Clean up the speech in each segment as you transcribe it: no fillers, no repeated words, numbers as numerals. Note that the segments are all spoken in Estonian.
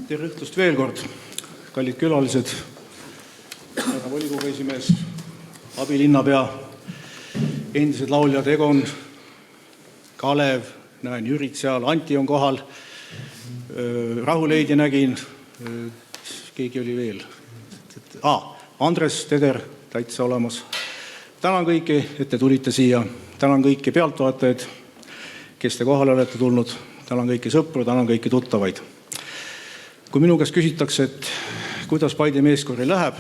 Tere õhtust veel kord, kallid külalised, härra volikogu esimees, abilinnapea, endised lauljad Egon, Kalev, näen Jürit seal, Anti on kohal, Rahuleidi nägin, keegi oli veel. Andres Teder täitsa olemas. Tänan kõiki, et te tulite siia. Tänan kõiki pealtvaatajaid, kes te kohale olete tulnud. Tänan kõiki sõpru, tänan kõiki tuttavaid. Kui minu käest küsitakse, et kuidas Paide meeskori läheb,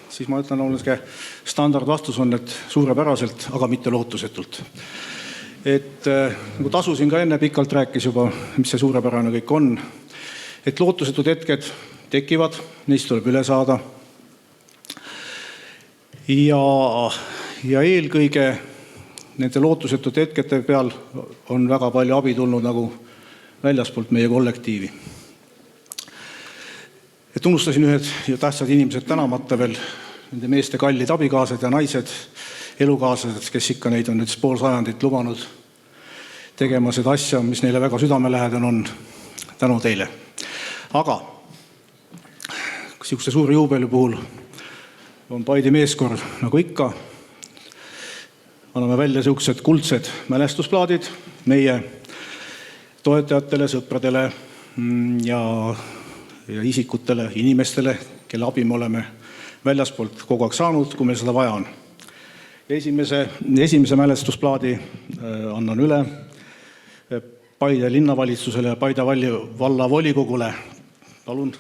siis ma ütlen, et standardvastus on, et suurepäraselt, aga mitte lootusetult. Nagu Tasusin ka enne pikalt rääkis juba, mis see suurepärane kõik on, et lootusetud hetked tekivad, neist tuleb üle saada. Ja eelkõige nende lootusetud hetkete peal on väga palju abi tulnud nagu väljaspoolt meie kollektiivi. Et unustasin ühed tähtsad inimesed tänamata veel, nende meeste kallid abikaasad ja naised, elukaaslased, kes ikka neid on nüüd pool sajandit lubanud tegema seda asja, mis neile väga südamelähedane on. Tänu teile. Aga niisuguse suure juubeli puhul on Paide meeskor nagu ikka. Anname välja niisugused kuldsed mälestusplaadid meie toetajatele, sõpradele ja isikutele, inimestele, kelle abi me oleme väljaspoolt kogu aeg saanud, kui meil seda vaja on. Esimese mälestusplaadi annan üle Paide linnavalitsusele ja Paide valla volikogule. Palun.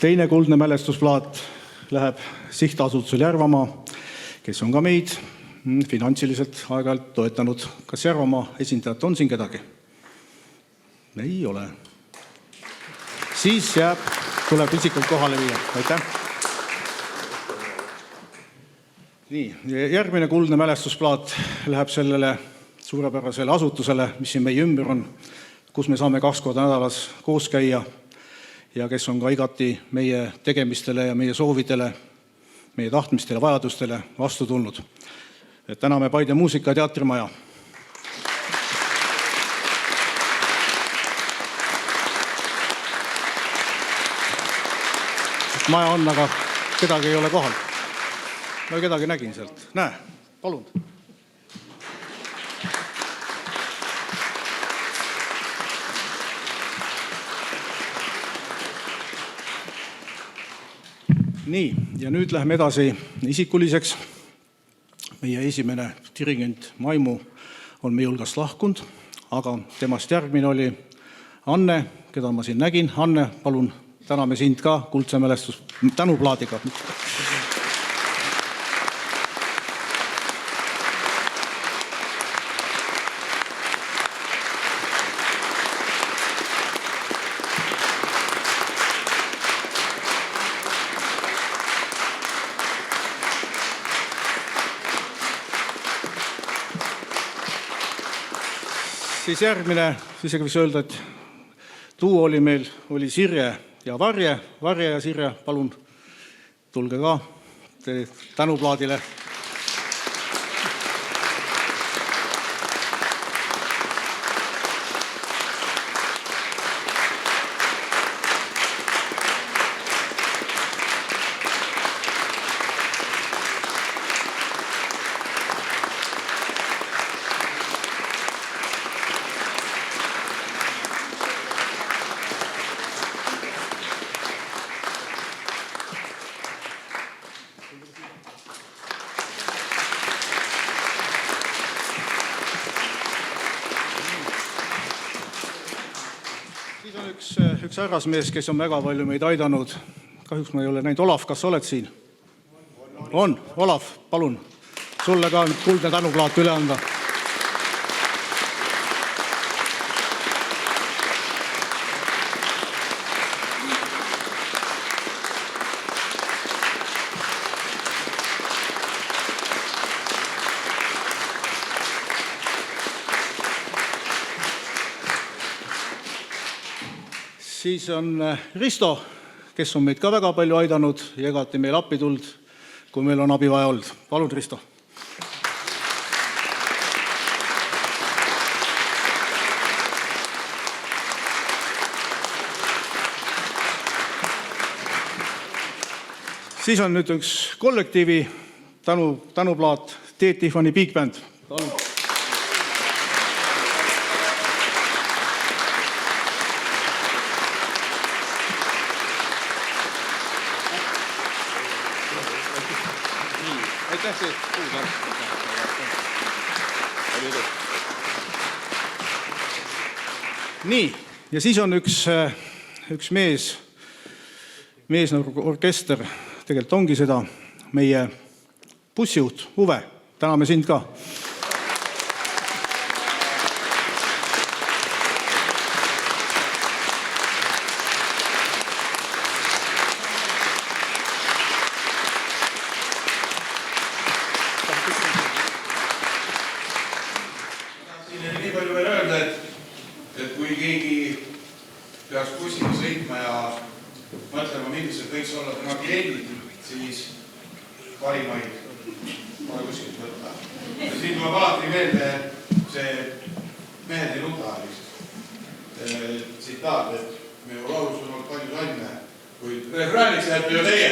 Teine kuldne mälestusplaat läheb sihtasutusele Järvamaa, kes on ka meid finantsiliselt aeg-ajalt toetanud. Kas Järvamaa esindajat on siin kedagi? Ei ole. Siis tuleb isikult kohale viia. Aitäh. Nii, järgmine kuldne mälestusplaat läheb sellele suurepärasele asutusele, mis siin meie ümber on, kus me saame 2 korda nädalas koos käia ja kes on ka igati meie tegemistele ja meie soovidele, meie tahtmistele, vajadustele vastu tulnud. Täname Paide muusika- ja teatrimaja. Maja on, aga kedagi ei ole kohal. Ma kedagi nägin sealt. Näe, palun. Nii, ja nüüd läheme edasi isikuliseks. Meie esimene dirigent Maimu on meie hulgast lahkunud, aga temast järgmine oli Anne, keda ma siin nägin. Anne, palun, täname sind ka kuldse mälestus tänuplaadiga. Siis järgmine, isegi võiks öelda, et duo oli meil, oli Sirje ja Varje. Varje ja Sirje, palun tulge ka tänuplaadile. Üks härrasmees, kes on väga palju meid aidanud. Kahjuks ma ei ole näinud. Olav, kas oled siin? On. Olav, palun. Sulle ka kuldne tänuplaat üle anda. Siis on Risto, kes on meid ka väga palju aidanud ja igati meil appi tuld, kui meil on abi vaja olnud. Palun, Risto. Siis on nüüd üks kollektiivi tänuplaat Teet Tiffany Big Band. Palun. Nii, ja siis on üks mees nagu orkester, tegelikult ongi seda, meie bussijuht Uwe, täname sind ka. Nii palju veel öelda, et kui keegi peaks bussiga sõitma ja mõtlema, millised võiks olla tema kliendid, siis parimaid pole kuskilt võtta. Ja siin tuleb alati meelde see mehed ei nuta tsitaat, et meie laulus on olnud palju sanne, kuid refrääniks jääb ju teie.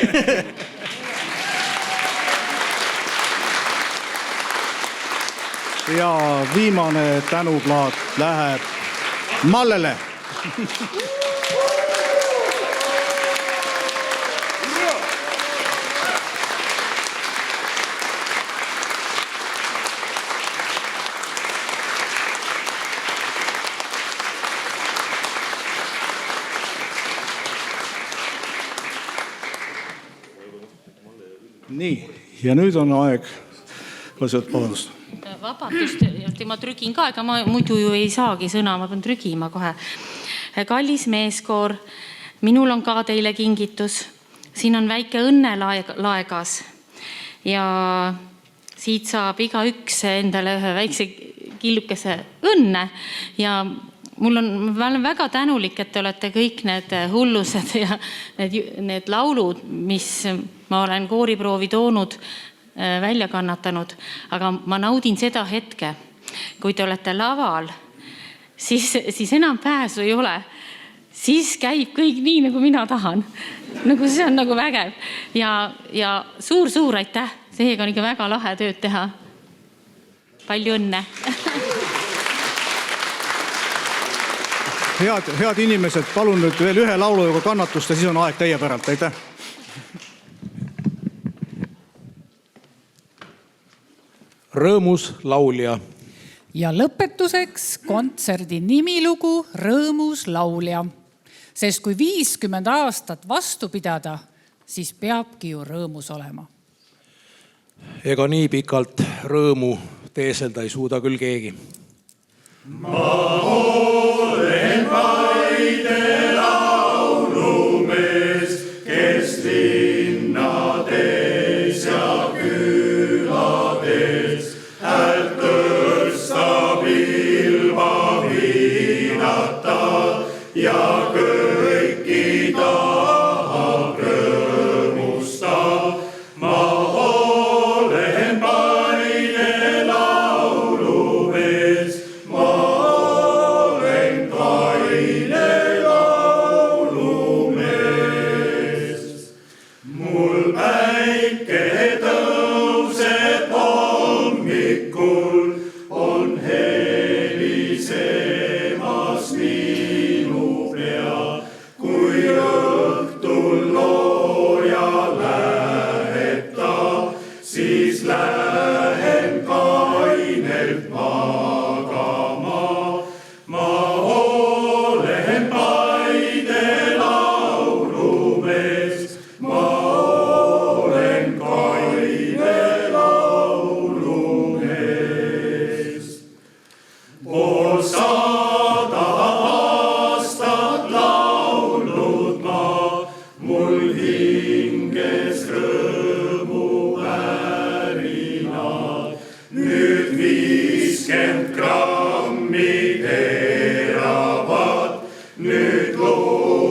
Ja viimane tänuplaat läheb Mallele. Nii, ja nüüd on aeg, vabandust. Vabandust, ma trügin ka, ega ma muidu ju ei saagi sõna, ma pean trügima kohe. Kallis meeskoor, minul on ka teile kingitus. Siin on väike õnnelaegas ja siit saab iga üks endale ühe väikse killukese õnne ja ma olen väga tänulik, et te olete kõik need hullused ja need laulud, mis ma olen kooriproovi toonud, välja kannatanud, aga ma naudin seda hetke, kui te olete laval, siis enam pääsu ei ole. Siis käib kõik nii, nagu mina tahan. Nagu see on nagu vägev. Ja suur aitäh. Seega on ikka väga lahe tööd teha. Palju õnne. Head inimesed, palun nüüd veel ühe laulu juba kannatust ja siis on aeg teie päralt. Aitäh. Rõõmus laulja. Ja lõpetuseks kontserdi nimilugu Rõõmus laulja. Sest kui 50 aastat vastu pidada, siis peabki ju rõõmus olema. Ega nii pikalt rõõmu teeselda ei suuda küll keegi. Ma olen Paide laulumees, kes linnades ja külades häält tõstab ilma viinata ja kõiki tahab rõõmustab. Ma olen Paide laulumees, ma olen Paide laulumees. Mul päike tõuseb hommikul, on helisemas minu pea, kui õhtul looja lähetab, siis lähen kainelt magama. Ma olen Paide laulumees, ma olen Paide laulumees. Poolsada aastat laulnud ma, mul hinges rõõmu värinad. Nüüd 50 grammi teravad, nüüd loo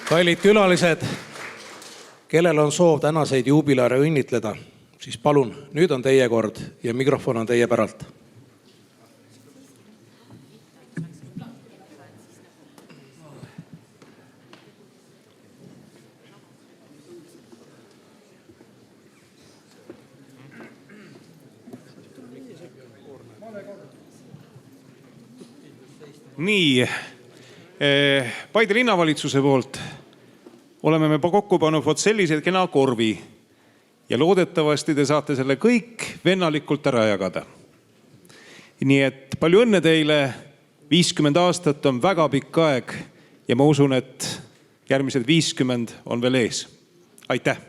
Kallid külalised, kellel on soov tänaseid juubilaare õnnitleda, siis palun, nüüd on teie kord ja mikrofon on teie päralt. Nii, Paide linnavalitsuse poolt oleme me kokku pannud vot sellised kena korvi ja loodetavasti te saate selle kõik vennalikult ära jagada. Nii et palju õnne teile, 50 aastat on väga pikk aeg ja ma usun, et järgmised 50 on veel ees. Aitäh!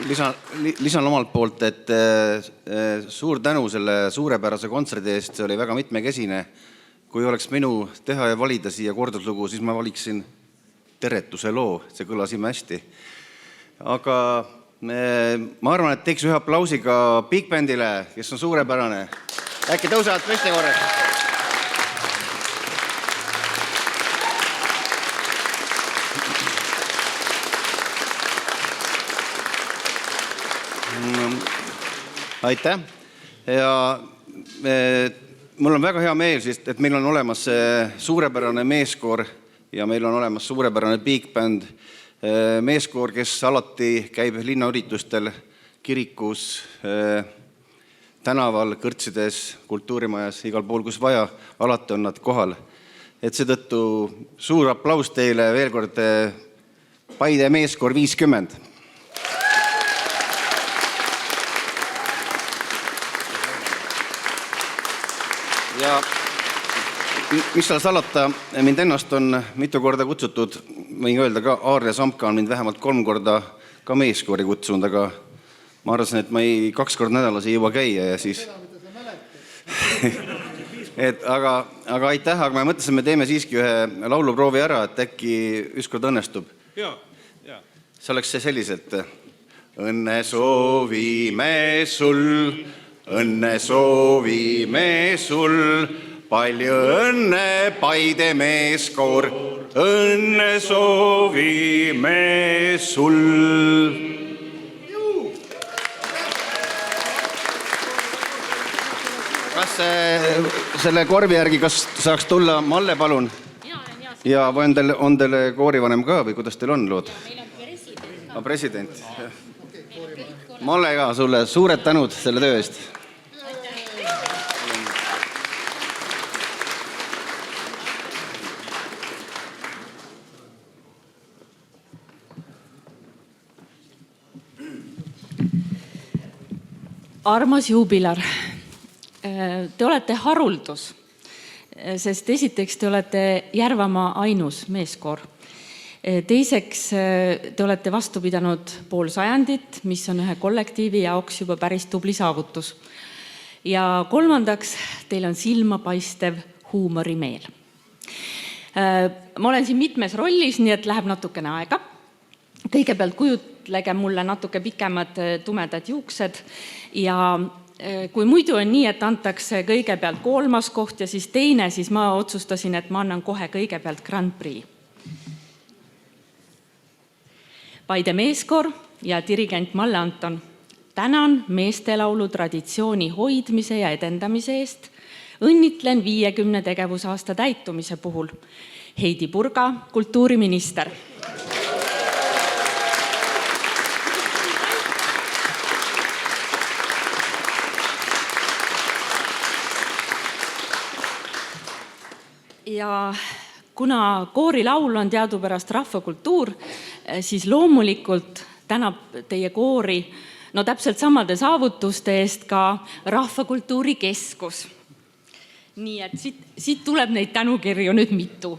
Lisan omalt poolt, et suur tänu selle suurepärase kontserdi eest, see oli väga mitmekesine. Kui oleks minu teha ja valida siia korduslugu, siis ma valiksin Teretuse loo, see kõlas ime hästi. Aga ma arvan, et teeks ühe aplausi ka Big Bandile, kes on suurepärane. Äkki tõusevad püsti korraks. Aitäh! Ja mul on väga hea meel, et meil on olemas suurepärane meeskoor ja meil on olemas suurepärane Big Band. Meeskoor, kes alati käib linnaüritustel, kirikus, tänaval, kõrtsides, kultuurimajas, igal pool, kus vaja, alati on nad kohal. Et seetõttu suur aplaus teile veel kord Paide meeskoor 50. Ja mis seal salata, mind ennast on mitu korda kutsutud, võin öelda ka, Aarja Samka on mind vähemalt 3 korda ka meeskoori kutsunud, aga ma arvasin, et ma 2 korda nädalas ei jõua käia ja siis... aga aitäh, aga me mõtlesime, teeme siiski ühe lauluproovi ära, et äkki ükskord õnnestub. See oleks see selliselt. Õnne soovime sul... Õnne soovime sul, palju õnne Paide meeskoor, õnne soovime sul. Kas selle korvi järgi, kas saaks tulla Malle, palun? Ja või on teil koorivanem ka või kuidas teil on lood? Meil on president. Malle ka sulle suured tänud selle töö eest. Armas juubilar, te olete haruldus, sest esiteks te olete Järvamaa ainus meeskoor. Teiseks, te olete vastu pidanud pool sajandit, mis on ühe kollektiivi jaoks juba päris tubli saavutus. Ja kolmandaks, teil on silmapaistev huumorimeel. Ma olen siin mitmes rollis, nii et läheb natukene aega. Kõigepealt kujutlege mulle natuke pikemad tumedad juuksed ja kui muidu on nii, et antakse kõigepealt 3. koht ja siis teine, siis ma otsustasin, et ma annan kohe kõigepealt Grand Prix. Paide meeskoor ja dirigent Malle Anton, tänan meestelaulu traditsiooni hoidmise ja edendamise eest. Õnnitlen 50 tegevusaasta täitumise puhul. Heidi Purga, kultuuriminister. Ja kuna koorilaul on teadupärast rahvakultuur, siis loomulikult tänab teie koori täpselt samade saavutuste eest ka Rahvakultuuri Keskus. Nii et siit tuleb neid tänukirju nüüd mitu.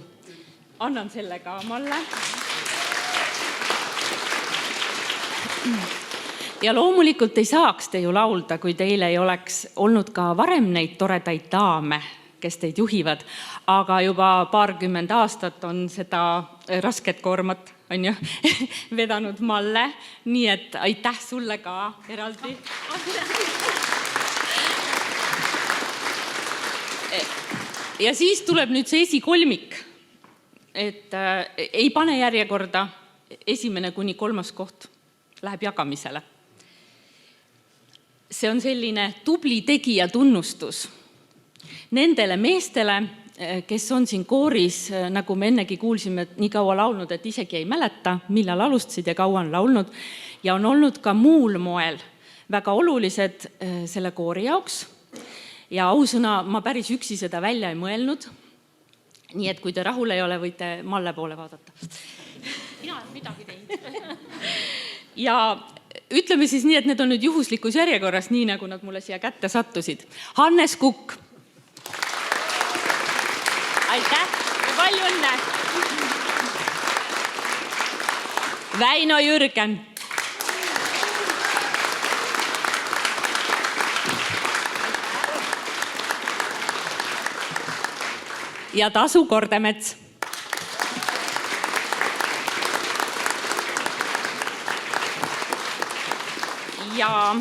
Annan selle ka Malle. Ja loomulikult ei saaks te ju laulda, kui teil ei oleks olnud ka varem neid toredaid daame, kes teid juhivad, aga juba 20 aastat on seda rasket koormat vedanud Malle, nii et aitäh sulle ka eraldi. Ja siis tuleb nüüd see esikolmik, et ei pane järjekorda, esimene kuni 3. koht läheb jagamisele. See on selline tubli tegija tunnustus nendele meestele, kes on siin kooris, nagu me ennegi kuulsime, nii kaua laulnud, et isegi ei mäleta, millal alustasid ja kaua on laulnud. Ja on olnud ka muul moel väga olulised selle koori jaoks. Ja ausõna, ma päris üksi seda välja ei mõelnud. Nii et kui te rahul ei ole, võite Malle poole vaadata. Mina olen midagi teinud. Ja ütleme siis nii, et need on nüüd juhuslikus järjekorras, nii nagu nad mulle siia kätte sattusid. Hannes Kukk. Aitäh ja palju õnne. Väino Jürgen. Ja Tasu Kordemets. Ja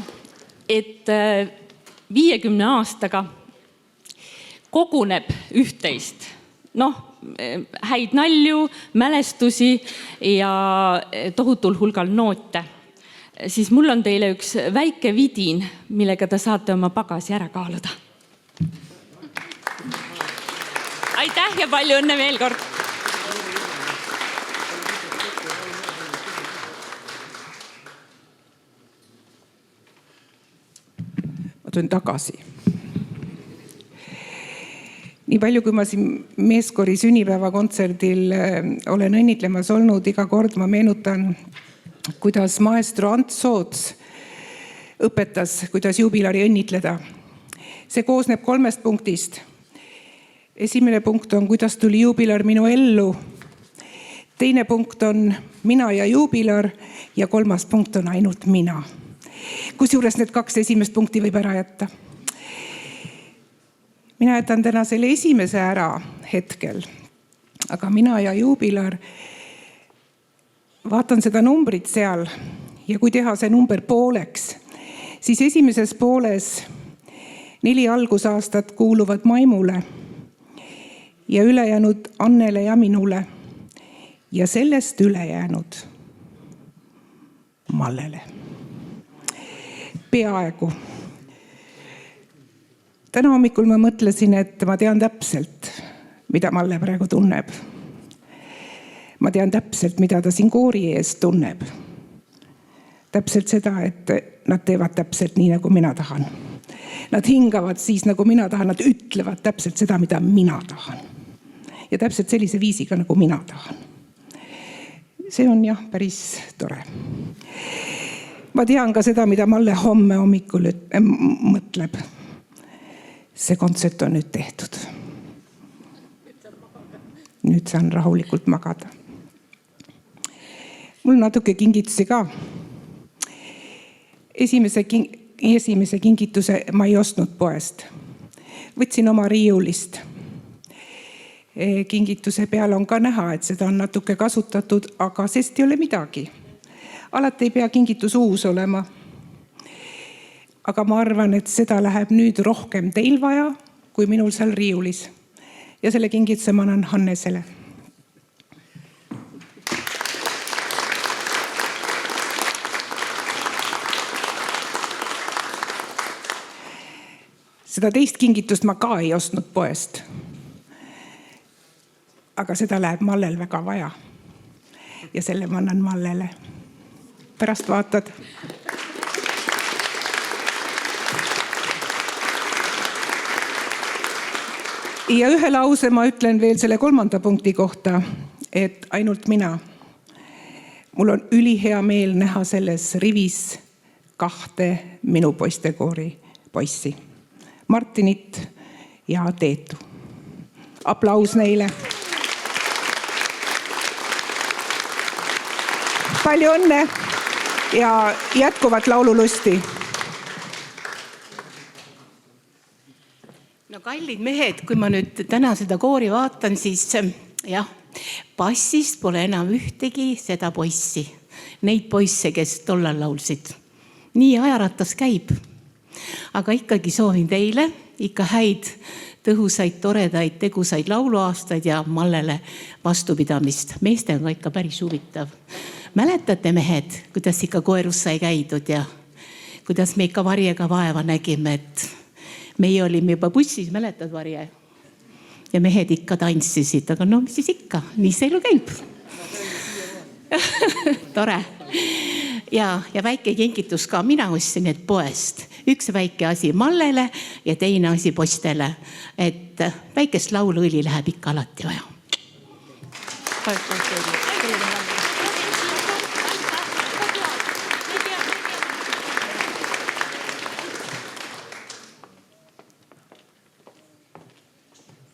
et 50 aastaga koguneb üht-teist. Häid nalju, mälestusi ja tohutul hulgal noote. Siis mul on teile üks väike vidin, millega te saate oma pagasi ära kaaluda. Aitäh ja palju õnne veel kord! Ma tulen tagasi. Nii palju, kui ma siin meeskoori sünnipäevakontserdil olen õnnitlemas olnud, iga kord ma meenutan, kuidas maestro Ants Soots õpetas, kuidas juubilari õnnitleda. See koosneb 3 punktist. Esimene punkt on, kuidas tuli juubilar minu ellu. Teine punkt on mina ja juubilar ja 3. punkt on ainult mina. Kusjuures need 2 esimest punkti võib ära jätta. Mina jätan täna selle esimese ära hetkel, aga mina ja juubilar vaatan seda numbrit seal ja kui teha see number pooleks, siis esimeses pooles 4 algusaastat kuuluvad Maimule ja ülejäänud Annele ja minule ja sellest ülejäänud Mallele. Peaaegu. Täna hommikul ma mõtlesin, et ma tean täpselt, mida Malle praegu tunneb. Ma tean täpselt, mida ta siin koori ees tunneb. Täpselt seda, et nad teevad täpselt nii, nagu mina tahan. Nad hingavad siis, nagu mina tahan, nad ütlevad täpselt seda, mida mina tahan. Ja täpselt sellise viisiga, nagu mina tahan. See on jah, päris tore. Ma tean ka seda, mida Malle homme hommikul mõtleb. See kontsert on nüüd tehtud. Nüüd saan rahulikult magada. Mul natuke kingitusi ka. Esimese kingituse ma ei ostnud poest. Võtsin oma riiulist. Kingituse peal on ka näha, et seda on natuke kasutatud, aga sest ei ole midagi. Alati ei pea kingitus uus olema. Aga ma arvan, et seda läheb nüüd rohkem teil vaja, kui minul seal riiulis. Ja selle kingituse ma annan Hannesele. Seda teist kingitust ma ka ei ostnud poest. Aga seda läheb Mallel väga vaja. Ja selle ma annan Mallele. Pärast vaatad. Ja ühe lause ma ütlen veel selle 3. punkti kohta, et ainult mina. Mul on ülihea meel näha selles rivis 2 minu poistekoori poissi. Martinit ja Teetu. Aplaus neile. Palju õnne ja jätkuvat laululusti. No kallid mehed, kui ma nüüd täna seda koori vaatan, siis jah, bassist pole enam ühtegi seda poissi. Neid poisse, kes tollal laulsid. Nii ajaratas käib. Aga ikkagi soovin teile ikka häid, tõhusaid, toredaid, tegusaid lauluaastaid ja Mallele vastupidamist. Meestega on ikka päris huvitav. Mäletate, mehed, kuidas ikka koerus sai käidud ja kuidas me ikka Varjega vaeva nägime, et meie olime juba bussis, mäletad Varje? Ja mehed ikka tantsisid, aga no mis siis ikka, nii see elu käib. Tore. Ja väike kingitus ka, mina ostsin need poest. Üks väike asi Mallele ja teine asi poistele. Et väikest lauluõli läheb ikka alati vaja.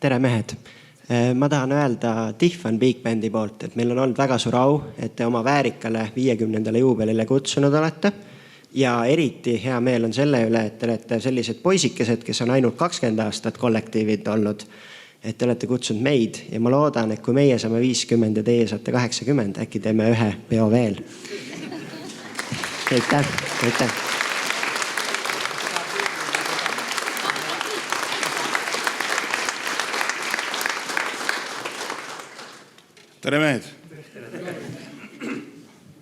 Tere mehed! Ma tahan öelda Tihvan Big Bandi poolt, et meil on olnud väga suur au, et te oma väärikale 50. juubelile kutsunud olete. Ja eriti hea meel on selle üle, et te olete sellised poisikesed, kes on ainult 20 aastat kollektiivid olnud. Et te olete kutsunud meid ja ma loodan, et kui meie saame 50 ja teie saate 80, äkki teeme ühe peo veel. Aitäh! Aitäh! Tere mehed!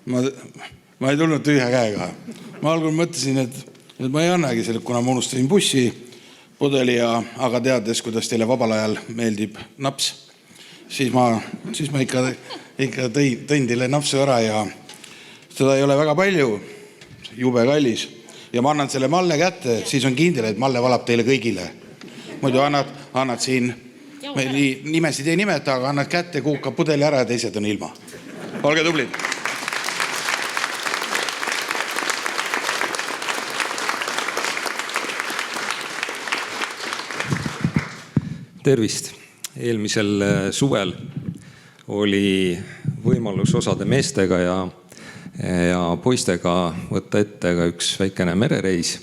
Ma ei tulnud tühja käega. Ma algul mõtlesin, et ma ei annagi selle, kuna ma unustasin bussi pudeli, aga teades, kuidas teile vabal ajal meeldib naps, siis ma ikka tõin teile napsu ära ja seda ei ole väga palju, jube kallis. Ja ma annan selle Malle kätte, siis on kindel, et Malle valab teile kõigile. Muidu annad siin... Meil nimesid ei nimeta, aga annad kätte, kuukab pudeli ära ja teised on ilma. Olge tublid! Tervist! Eelmisel suvel oli võimalus osade meestega ja poistega võtta ette ka üks väikene merereis.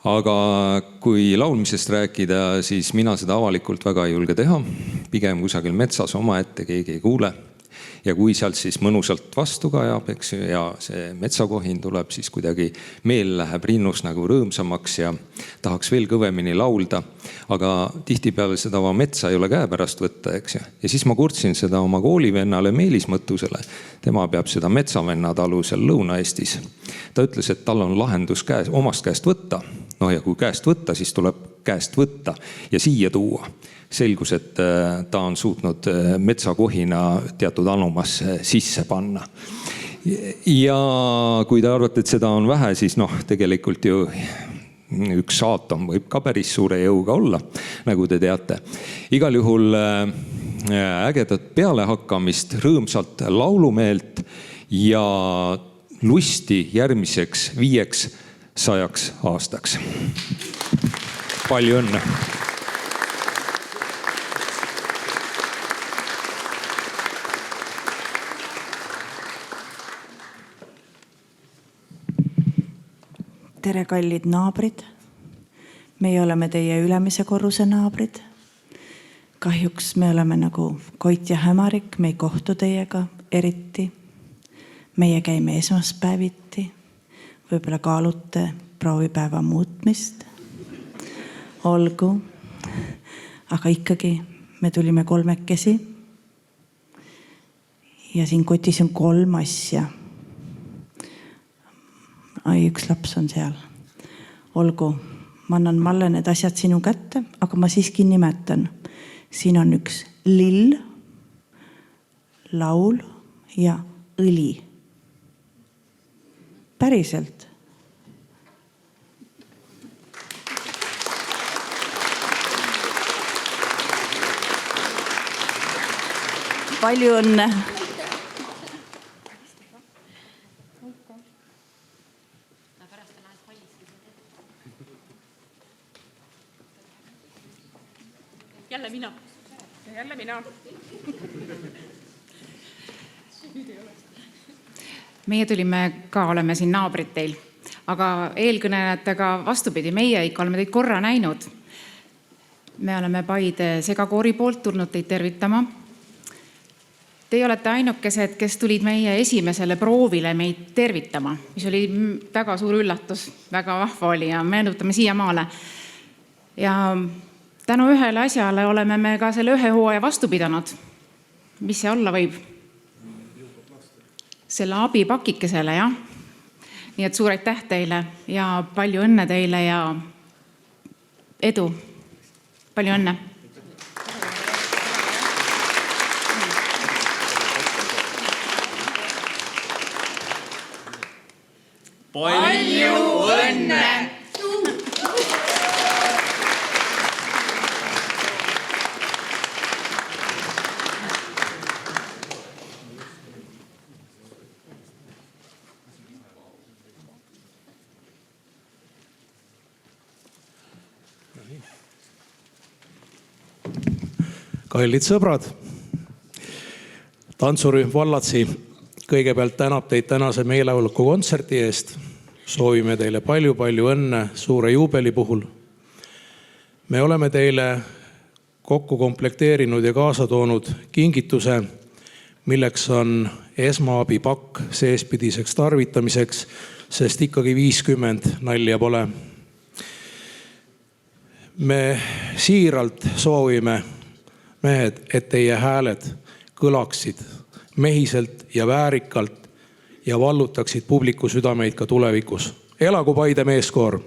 Aga kui laulmisest rääkida, siis mina seda avalikult väga ei julge teha. Pigem kusagil metsas oma ette keegi ei kuule. Ja kui sealt siis mõnusalt vastu kajab, eks, ja see metsakohin tuleb, siis kuidagi meel läheb rinnus nagu rõõmsamaks ja tahaks veel kõvemini laulda. Aga tihtipeale seda metsa ei ole käepärast võtta, eks. Ja siis ma kurtsin seda oma koolivennale Meelis Mõttusele. Tema peab seda metsavenna talu seal Lõuna-Eestis. Ta ütles, et tal on lahendus omast käest võtta. No ja kui käest võtta, siis tuleb käest võtta ja siia tuua. Selgus, et ta on suutnud metsakohina teatud anumasse sisse panna. Ja kui te arvate, et seda on vähe, siis tegelikult ju üks aatom võib ka päris suure jõuga olla, nagu te teate. Igal juhul ägedat pealehakkamist, rõõmsalt laulumeelt ja lusti järgmiseks 500 aastaks. Palju õnne! Tere, kallid naabrid. Meie oleme teie ülemise korruse naabrid. Kahjuks me oleme nagu Koit ja Hämarik, me ei kohtu teiega eriti. Meie käime esmaspäeviti. Võib-olla kaalute proovipäeva muutmist. Olgu. Aga ikkagi me tulime 3. Ja siin kotis on 3 asja. Ai, üks laps on seal. Olgu, ma annan Malle need asjad sinu kätte, aga ma siiski nimetan. Siin on üks lill, laul ja õli. Päriselt. Palju õnne. Jälle mina. Meie tulime ka, oleme siin naabrid teil, aga eelkõnelejatega vastupidi, meie ikka oleme teid korra näinud. Me oleme Paide segakoori poolt tulnud teid tervitama. Teie olete ainukesed, kes tulid meie esimesele proovile meid tervitama, mis oli väga suur üllatus, väga vahva oli ja meenutame siiamaale. Ja tänu ühele asjale oleme me ka selle ühe hooaja vastu pidanud. Mis see olla võib? Selle abipakikesele, jah. Nii et suur aitäh teile ja palju õnne teile ja edu. Palju õnne. Palju õnne! Kallid sõbrad, tantsurühm Vallatsi kõigepealt tänab teid tänase meeleoluka kontserdi eest. Soovime teile palju õnne suure juubeli puhul. Me oleme teile kokku komplekteerinud ja kaasa toonud kingituse, milleks on esmaabipakk seespidiseks tarvitamiseks, sest ikkagi 50 nalja pole. Me siiralt soovime, mehed, et teie hääled kõlaksid mehiselt ja väärikalt ja vallutaksid publiku südameid ka tulevikus. Elagu Paide meeskoor!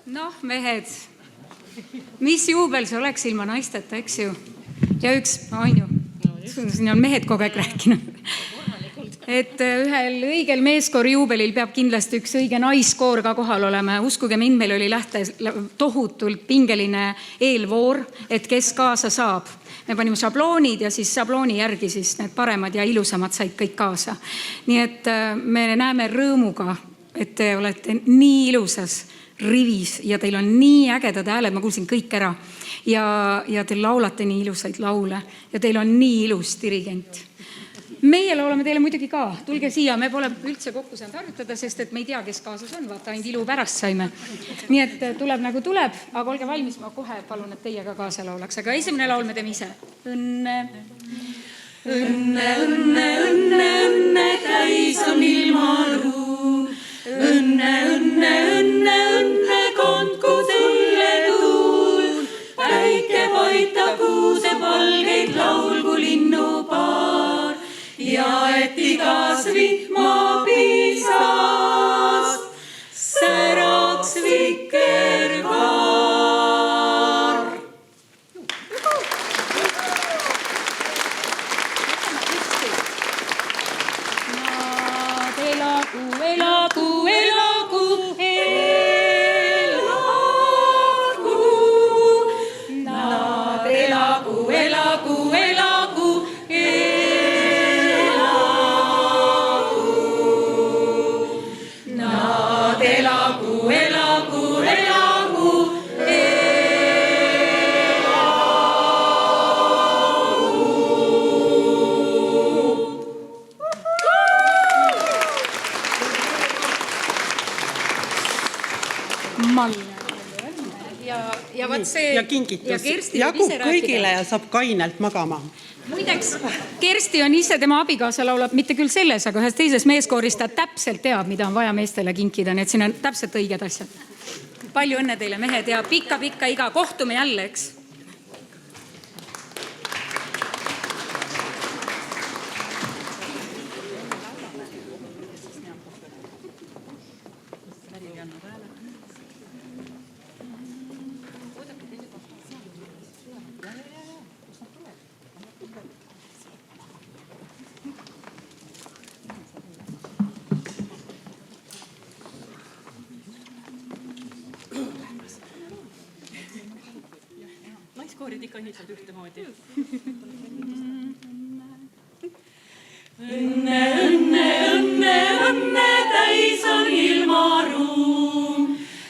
Noh, mehed, mis juubel see oleks ilma naisteta, eks ju? Ja üks, on ju, siin on mehed kogu aeg rääkinud. Et ühel õigel meeskoori juubelil peab kindlasti üks õige naiskoor ka kohal olema. Uskuge mind, meil oli tohutult pingeline eelvoor, et kes kaasa saab. Me panime šabloonid ja siis šablooni järgi siis need paremad ja ilusamad said kõik kaasa. Nii et me näeme rõõmuga, et te olete nii ilusas rivis ja teil on nii ägedad hääled, ma kuulsin kõik ära. Ja te laulate nii ilusaid laule ja teil on nii ilus dirigent. Meie laulame teile muidugi ka. Tulge siia, me pole üldse kokku saanud harjutada, sest et me ei tea, kes kaasas on. Vaata, ainult ilu pärast saime. Nii et tuleb nagu tuleb, aga olge valmis, ma kohe palun, et teie ka kaasa laulaks. Aga esimene laul me teeme ise. Õnne, õnne, õnne, õnne, õnne, täis on ilmaruu. Õnne, õnne, õnne, õnne, kondku sulle tuul. Päike paitab kuuse valgeid laulgu linnupaar. Ja et igas vihma piisast säraks vikerkaar. Nad elagu, elagu, elagu, elagu. Nad elagu, elagu, elagu, ja kingitus jagub kõigile ja saab kainelt magama. Muideks, Kersti on ise, tema abikaasa laulab mitte küll selles, aga ühes teises meeskooris ta täpselt teab, mida on vaja meestele kinkida, nii et siin on täpselt õiged asjad. Palju õnne teile, mehed, ja pikka iga. Kohtume jälle, eks? Naiskoorid ikka ühiselt ühtemoodi. Õnne, õnne, õnne, õnne, täis on ilmaruum.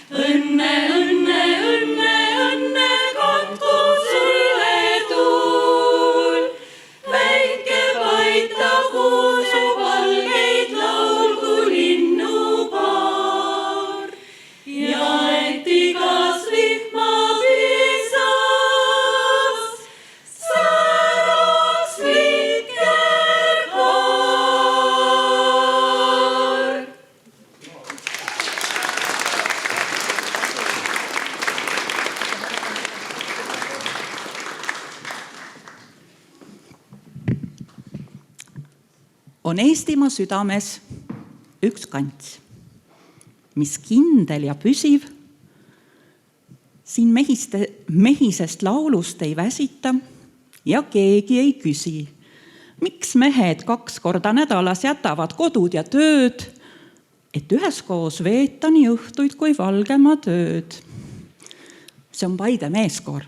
Õnne, õnne, õnne, õnne, kandku sulle tuul. Päike paitab kuuse valgeid laulgu linnupaar. Ja on Eestimaa südames üks kants, mis kindel ja püsiv. Siin mehisest laulust ei väsita ja keegi ei küsi, miks mehed 2 korda nädalas jätavad kodud ja tööd, et üheskoos veeta nii õhtuid kui valgema tööd. See on Paide meeskoor,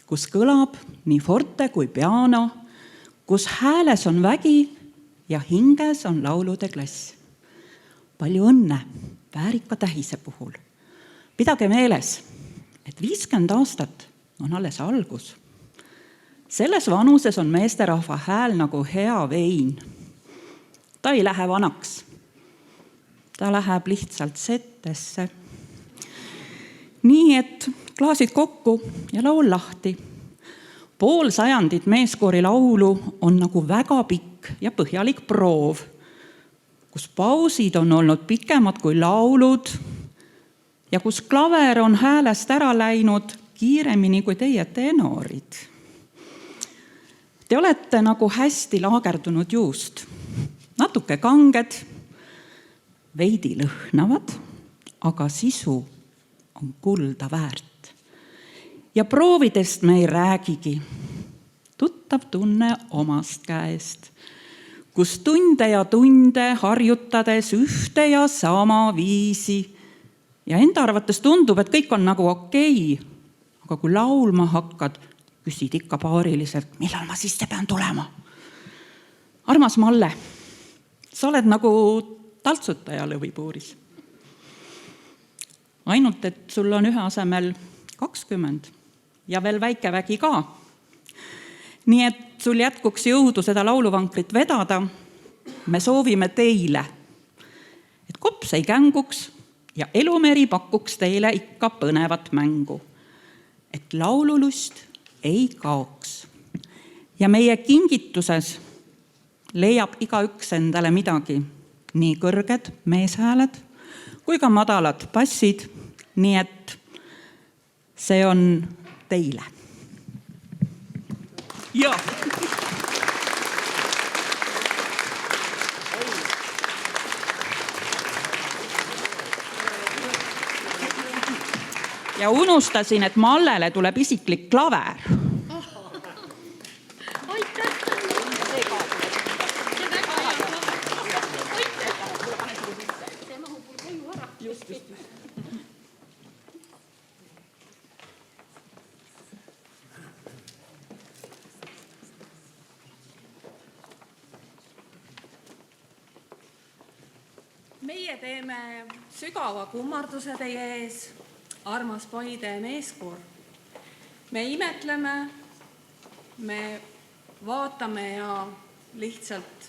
kus kõlab nii forte kui piano, kus hääles on vägi ja hinges on laulude klass. Palju õnne väärika tähise puhul. Pidage meeles, et 50 aastat on alles algus. Selles vanuses on meesterahva hääl nagu hea vein. Ta ei lähe vanaks. Ta läheb lihtsalt settesse. Nii et klaasid kokku ja laul lahti. Pool sajandit meeskoori laulu on nagu väga pikk ja põhjalik proov, kus pausid on olnud pikemad kui laulud ja kus klaver on häälest ära läinud kiiremini kui teie tenorid. Te olete nagu hästi laagerdunud juust, natuke kanged, veidi lõhnavad, aga sisu on kulda väärt. Ja proovidest me ei räägigi. Tuttav tunne omast käest, kus tunde ja tunde harjutades ühte ja sama viisi. Ja enda arvates tundub, et kõik on nagu okei, aga kui laulma hakkad, küsid ikka paariliselt, millal ma sisse pean tulema. Armas Malle, sa oled nagu taltsutaja lõvipuuris. Ainult, et sul on ühe asemel 20 ja veel väike vägi ka. Nii et sul jätkuks jõudu seda lauluvankrit vedada. Me soovime teile, et kops ei känguks ja elumeri pakuks teile ikka põnevat mängu. Et laululust ei kaoks. Ja meie kingituses leiab igaüks endale midagi. Nii kõrged meeshääled kui ka madalad bassid. Nii et see on teile. Ja. Ja unustasin, et Mallele tuleb isiklik klaver. Meie teeme sügava kummarduse teie ees, armas Paide meeskoor. Me imetleme, me vaatame ja lihtsalt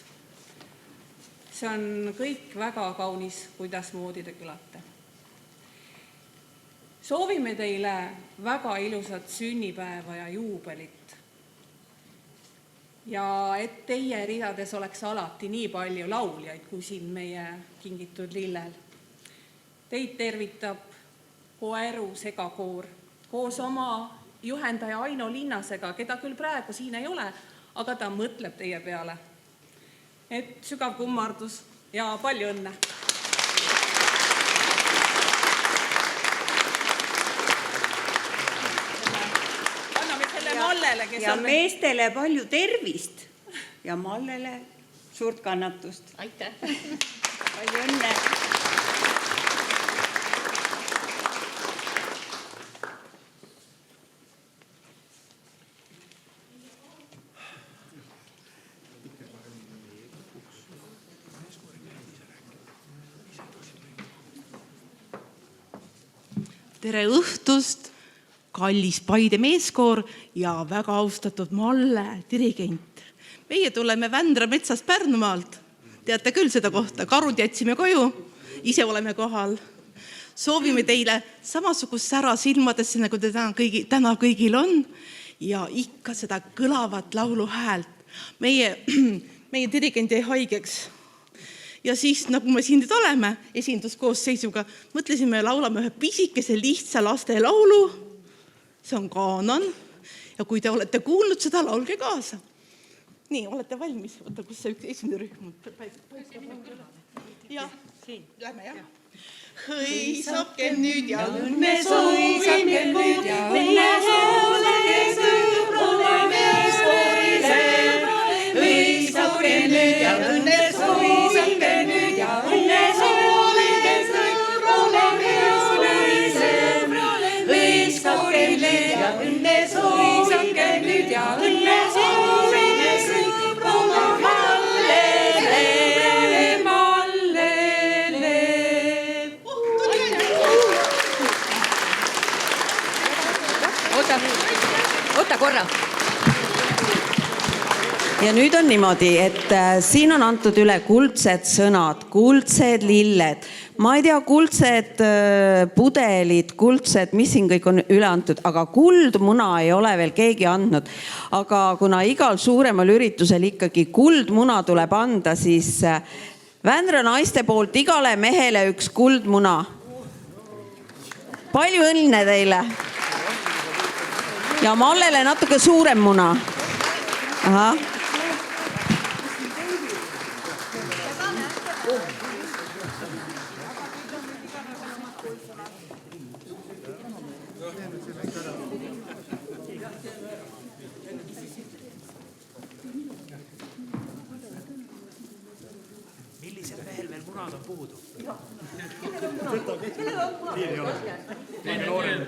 see on kõik väga kaunis, kuidas moodi te kõlate. Soovime teile väga ilusat sünnipäeva ja juubelit. Ja et teie ridades oleks alati nii palju lauljaid, kui siin meie kingitud lillel. Teid tervitab Koeru segakoor koos oma juhendaja Aino Linnasega, keda küll praegu siin ei ole, aga ta mõtleb teie peale. Et sügav kummardus ja palju õnne! Mallele, kes ja on meestele palju tervist ja Mallele suurt kannatust. Aitäh! Palju õnne! Tere õhtust, kallis Paide meeskoor ja väga austatud Malle, dirigent. Meie tuleme Vändra metsast Pärnumaalt. Teate küll seda kohta, karud jätsime koju, ise oleme kohal. Soovime teile samasugust sära silmadesse, nagu te täna kõigil on ja ikka seda kõlavat laulu häält. Meie dirigent jäi haigeks. Ja siis, nagu me siin nüüd oleme, esinduskoosseisuga, mõtlesime laulame ühe pisikese lihtsa laste laulu. See on Kaanan. Ja kui te olete kuulnud seda, laulge kaasa. nii, olete valmis? Oota, kus see üks esimene rühm on? Jah, lähme jah. Hõisabke nüüd ja õnne soovime nüüd ja õnne soovime sõbrale meeskoorile. Hõisabke nüüd ja õnne soovime nüüd ja õnne soovime sõbrale meeskoorile. Hõisabke nüüd ja õnne soovime nüüd ja õnne soovime sõbrale Mallele. Oota korra. Ja nüüd on niimoodi, et siin on antud üle kuldsed sõnad, kuldsed lilled. Ma ei tea, kuldsed pudelid, kuldsed, mis siin kõik on üle antud, aga kuldmuna ei ole veel keegi andnud. Aga kuna igal suuremal üritusel ikkagi kuldmuna tuleb anda, siis Vändra naiste poolt igale mehele üks kuldmuna. Palju õnne teile! Ja Mallele natuke suurem muna. Aha. Millised mehel veel munad on puudu? Teine noorem.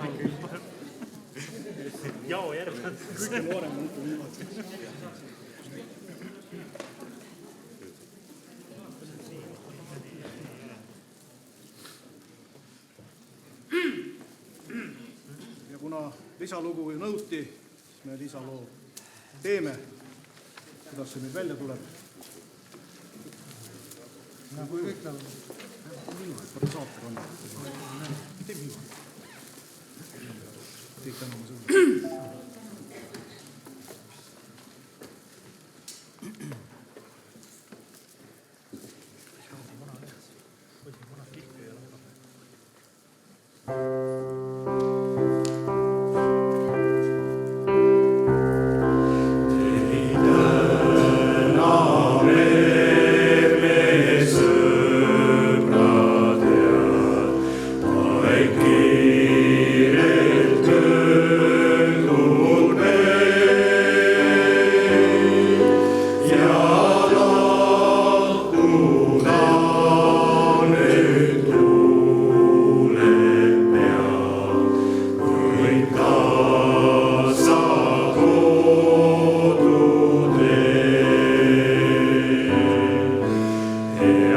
Jao järve. Kõige noorem on niimoodi. Ja kuna lisalugu nõuti, siis me lisaloo teeme. Kuidas see nüüd välja tuleb? Kui kõik läheb niimoodi, saater on. Teeb niimoodi. Kõik täname sulle.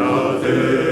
Head ööd,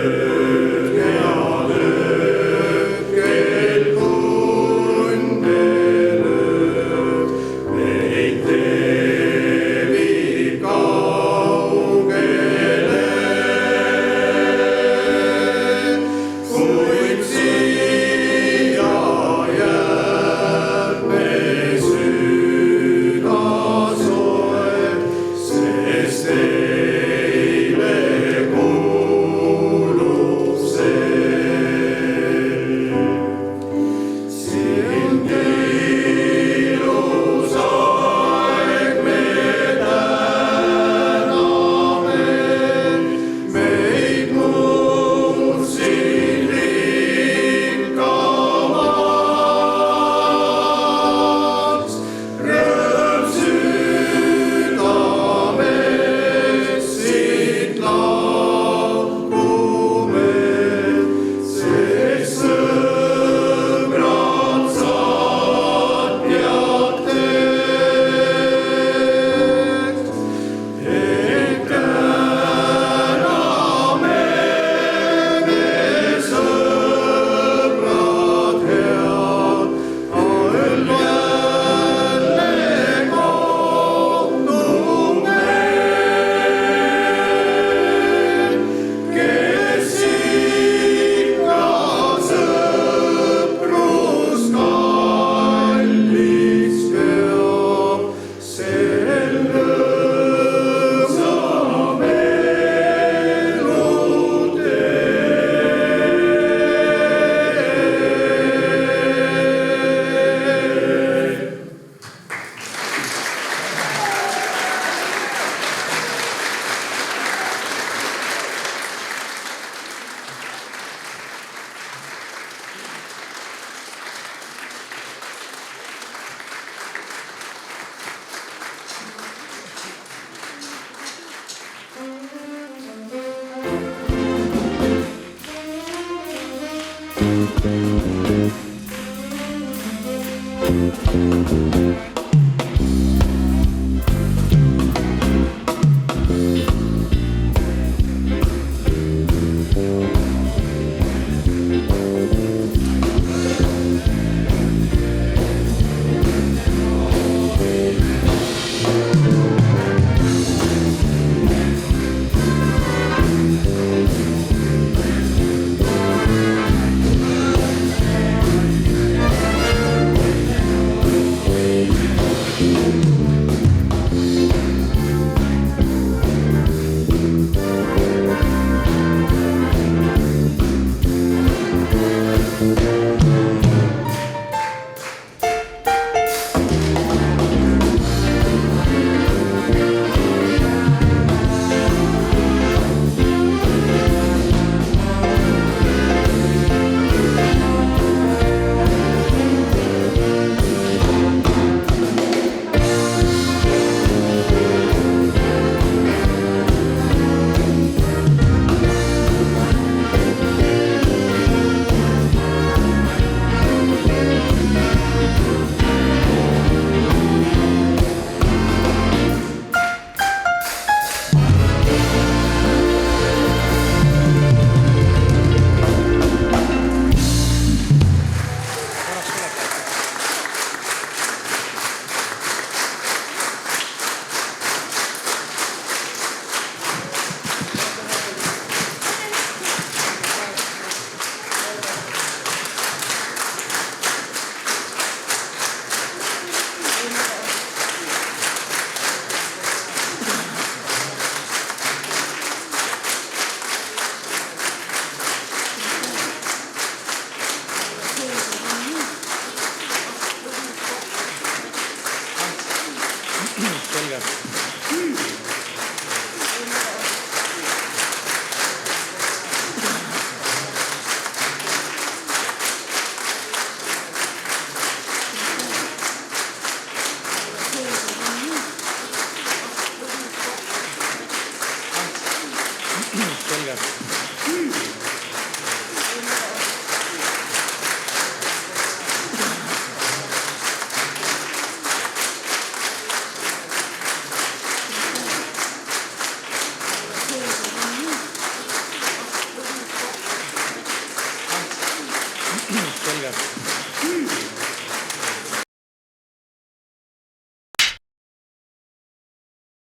Selge.